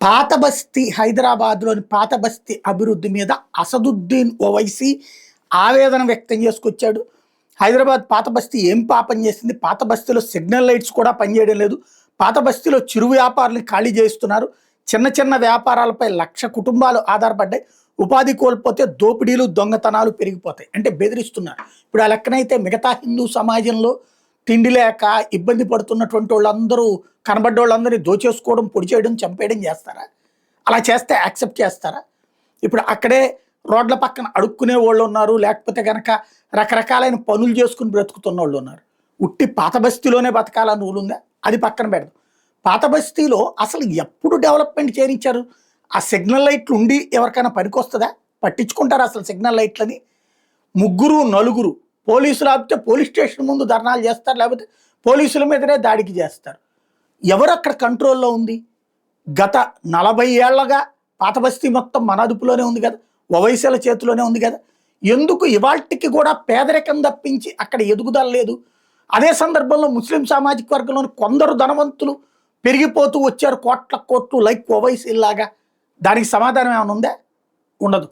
పాత బస్తీ హైదరాబాద్లోని పాత బస్తీ అభివృద్ధి మీద అసదుద్దీన్ ఓవైసీ ఆవేదన వ్యక్తం చేసుకొచ్చాడు. హైదరాబాద్ పాత బస్తీ ఏం పాపం చేసింది? పాత బస్తీలో సిగ్నల్ లైట్స్ కూడా పనిచేయడం లేదు. పాత బస్తీలో చిరు వ్యాపారులు ఖాళీ చేస్తున్నారు. చిన్న చిన్న వ్యాపారాలపై 1,00,000 కుటుంబాలు ఆధారపడ్డాయి. ఉపాధి కోల్పోతే దోపిడీలు దొంగతనాలు పెరిగిపోతాయి అంటే బెదిరిస్తున్నారు. ఇప్పుడు ఆ లెక్కనైతే మిగతా హిందూ సమాజంలో తిండి లేక ఇబ్బంది పడుతున్నటువంటి వాళ్ళందరూ కనబడ్డ వాళ్ళందరినీ దోచేసుకోవడం, పొడి చేయడం, చంపేయడం చేస్తారా? అలా చేస్తే యాక్సెప్ట్ చేస్తారా? ఇప్పుడు అక్కడే రోడ్ల పక్కన అడుక్కునే వాళ్ళు ఉన్నారు, లేకపోతే కనుక రకరకాలైన పనులు చేసుకుని బ్రతుకుతున్న వాళ్ళు ఉన్నారు. ఉట్టి పాత బస్తీలోనే బతకాలని రూల్ ఉందా? అది పక్కన పెడదాం. పాత బస్తీలో అసలు ఎప్పుడు డెవలప్మెంట్ చేయించారు? ఆ సిగ్నల్ లైట్లు ఉండి ఎవరికైనా పనికొస్తుందా? పట్టించుకుంటారా అసలు సిగ్నల్ లైట్లని? ముగ్గురు నలుగురు పోలీసులు ఆపితే పోలీస్ స్టేషన్ ముందు ధర్నాలు చేస్తారు, లేకపోతే పోలీసుల మీదనే దాడికి చేస్తారు. ఎవరు అక్కడ కంట్రోల్లో ఉంది? గత 40 ఏళ్లగా పాత బస్తీ మొత్తం మన అదుపులోనే ఉంది కదా, ఓవైసీల చేతిలోనే ఉంది కదా. ఎందుకు ఇవాళకి కూడా పేదరికం తప్పించి అక్కడ ఎదుగుదల లేదు? అదే సందర్భంలో ముస్లిం సామాజిక వర్గంలోని కొందరు ధనవంతులు పెరిగిపోతూ వచ్చారు, కోట్ల కోట్లు, లైక్ ఓవైసీలాగా. దానికి సమాధానం ఏమైనా ఉందా? ఉండదు.